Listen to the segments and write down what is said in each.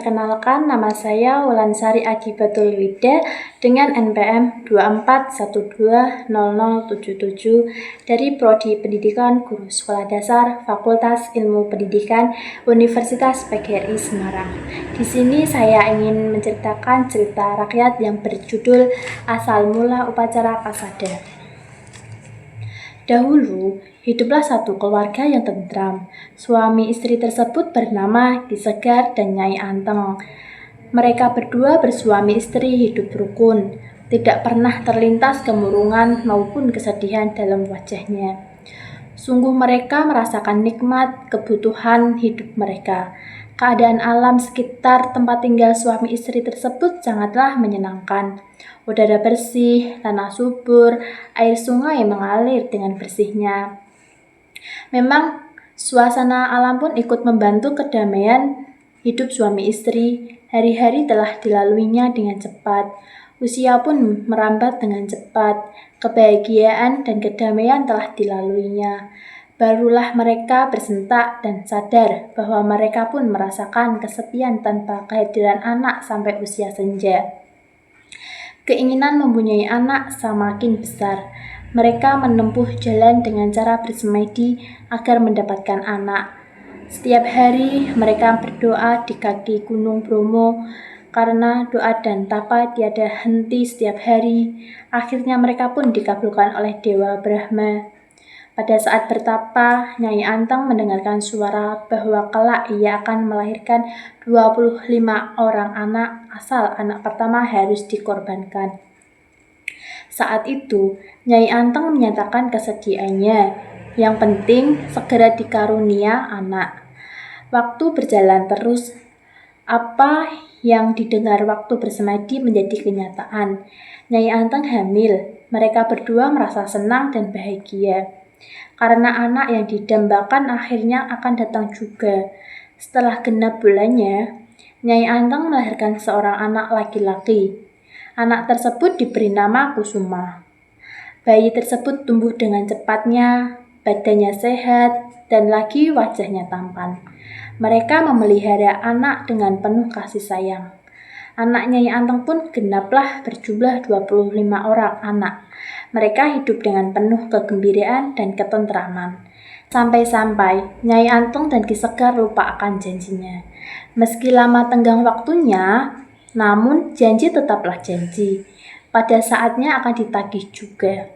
Perkenalkan, nama saya Wulansari Akibatul Wida dengan NPM 24120077 dari Prodi Pendidikan Guru Sekolah Dasar Fakultas Ilmu Pendidikan Universitas PGRI Semarang. Di sini saya ingin menceritakan cerita rakyat yang berjudul Asal Mula Upacara Kasada. Dahulu, hiduplah satu keluarga yang tentram. Suami istri tersebut bernama Ki Segar dan Nyai Anteng. Mereka berdua bersuami istri hidup rukun, tidak pernah terlintas kemurungan maupun kesedihan dalam wajahnya. Sungguh mereka merasakan nikmat kebutuhan hidup mereka. Keadaan alam sekitar tempat tinggal suami istri tersebut sangatlah menyenangkan. Udara bersih, tanah subur, air sungai mengalir dengan bersihnya. Memang suasana alam pun ikut membantu kedamaian hidup suami istri. Hari-hari telah dilaluinya dengan cepat. Usia pun merambat dengan cepat. Kebahagiaan dan kedamaian telah dilaluinya. Barulah mereka bersentak dan sadar bahwa mereka pun merasakan kesepian tanpa kehadiran anak sampai usia senja. Keinginan mempunyai anak semakin besar. Mereka menempuh jalan dengan cara bersemedi agar mendapatkan anak. Setiap hari mereka berdoa di kaki Gunung Bromo karena doa dan tapa tiada henti setiap hari. Akhirnya mereka pun dikabulkan oleh Dewa Brahma. Pada saat bertapa, Nyai Anteng mendengarkan suara bahwa kelak ia akan melahirkan 25 orang anak, asal anak pertama harus dikorbankan. Saat itu, Nyai Anteng menyatakan kesediaannya. Yang penting segera dikarunia anak. Waktu berjalan terus, apa yang didengar waktu bersemedi menjadi kenyataan. Nyai Anteng hamil. Mereka berdua merasa senang dan bahagia. Karena anak yang didambakan akhirnya akan datang juga. Setelah genap bulannya, Nyai Anteng melahirkan seorang anak laki-laki. Anak tersebut diberi nama Kusuma. Bayi tersebut tumbuh dengan cepatnya, badannya sehat, dan lagi wajahnya tampan. Mereka memelihara anak dengan penuh kasih sayang. Anak Nyai Anteng pun genaplah berjumlah 25 orang anak. Mereka hidup dengan penuh kegembiraan dan ketentraman. Sampai-sampai Nyai Anteng dan Ki Segar lupa akan janjinya. Meski lama tenggang waktunya, namun janji tetaplah janji. Pada saatnya akan ditagih juga.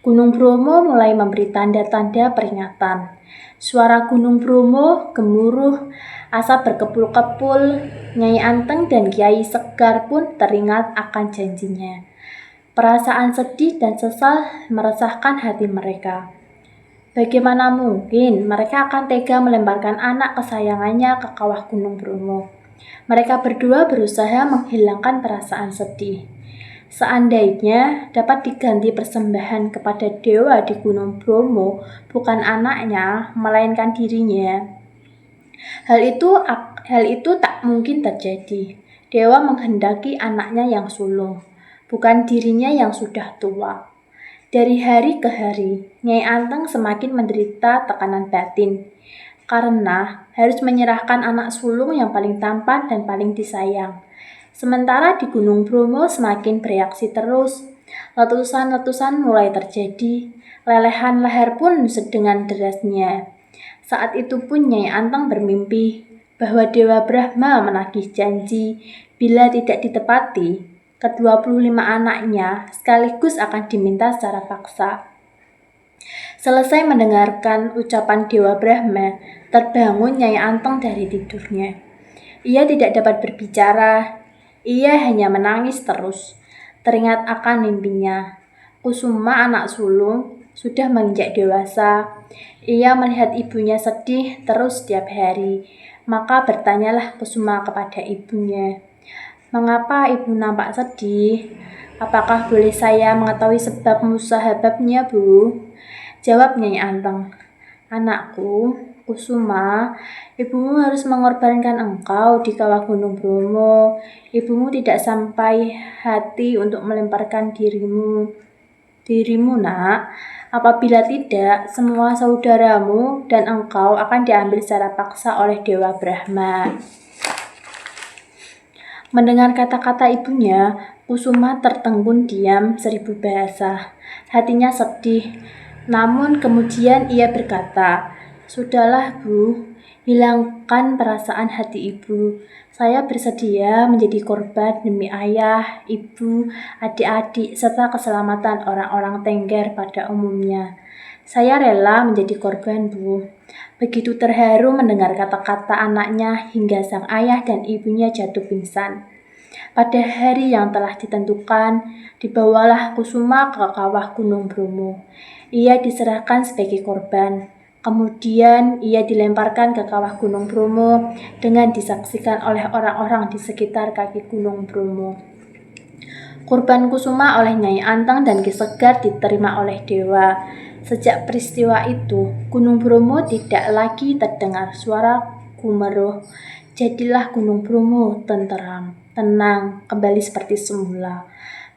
Gunung Bromo mulai memberi tanda-tanda peringatan. Suara Gunung Bromo gemuruh, asap berkepul-kepul. Nyai Anteng dan Kiai Segar pun teringat akan janjinya. Perasaan sedih dan sesal meresahkan hati mereka. Bagaimana mungkin mereka akan tega melemparkan anak kesayangannya ke kawah Gunung Bromo? Mereka berdua berusaha menghilangkan perasaan sedih. Seandainya dapat diganti persembahan kepada dewa di Gunung Bromo, bukan anaknya, melainkan dirinya. Hal itu tak mungkin terjadi. Dewa menghendaki anaknya yang sulung, bukan dirinya yang sudah tua. Dari hari ke hari, Nyai Anteng semakin menderita tekanan batin, karena harus menyerahkan anak sulung yang paling tampan dan paling disayang. Sementara di Gunung Bromo semakin bereaksi terus, letusan-letusan mulai terjadi, lelehan leher pun dengan derasnya. Saat itu pun Nyai Anteng bermimpi bahwa Dewa Brahma menagih janji bila tidak ditepati, ke-25 anaknya sekaligus akan diminta secara paksa. Selesai mendengarkan ucapan Dewa Brahma, terbangun Nyai Anteng dari tidurnya. Ia tidak dapat berbicara, ia hanya menangis terus. Teringat akan mimpinya. Kusuma anak sulung sudah menginjak dewasa. Ia melihat ibunya sedih terus setiap hari. Maka bertanyalah Kusuma kepada ibunya, "Mengapa ibu nampak sedih? Apakah boleh saya mengetahui sebab musababnya, Bu?" Jawab Nyai Anteng, "Anakku, Kusuma, ibumu harus mengorbankan engkau di kawah Gunung Bromo. Ibumu tidak sampai hati untuk melemparkan dirimu, nak. Apabila tidak, semua saudaramu dan engkau akan diambil secara paksa oleh Dewa Brahma." Mendengar kata-kata ibunya, Kusuma tertegun diam 1000 bahasa. Hatinya sedih, namun kemudian ia berkata, "Sudahlah, Bu, hilangkan perasaan hati ibu. Saya bersedia menjadi korban demi ayah, ibu, adik-adik, serta keselamatan orang-orang Tengger pada umumnya. Saya rela menjadi korban, Bu." Begitu terharu mendengar kata-kata anaknya hingga sang ayah dan ibunya jatuh pingsan. Pada hari yang telah ditentukan, dibawalah Kusuma ke kawah Gunung Bromo. Ia diserahkan sebagai korban. Kemudian ia dilemparkan ke kawah Gunung Bromo dengan disaksikan oleh orang-orang di sekitar kaki Gunung Bromo. Kurban Kusuma oleh Nyai Anteng dan Ki Segar diterima oleh dewa. Sejak peristiwa itu, Gunung Bromo tidak lagi terdengar suara gemuruh. Jadilah Gunung Bromo tenteram, tenang, kembali seperti semula.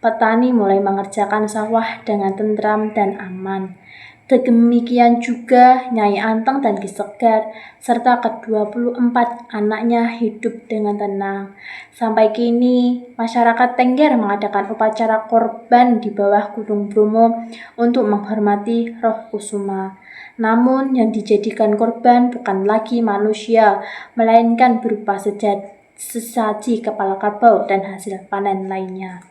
Petani mulai mengerjakan sawah dengan tentram dan aman. Demikian juga Nyai Anteng dan Ki Segar, serta ke-24 anaknya hidup dengan tenang. Sampai kini, masyarakat Tengger mengadakan upacara korban di bawah Gunung Bromo untuk menghormati roh Kusuma. Namun yang dijadikan korban bukan lagi manusia, melainkan berupa sesaji kepala kerbau dan hasil panen lainnya.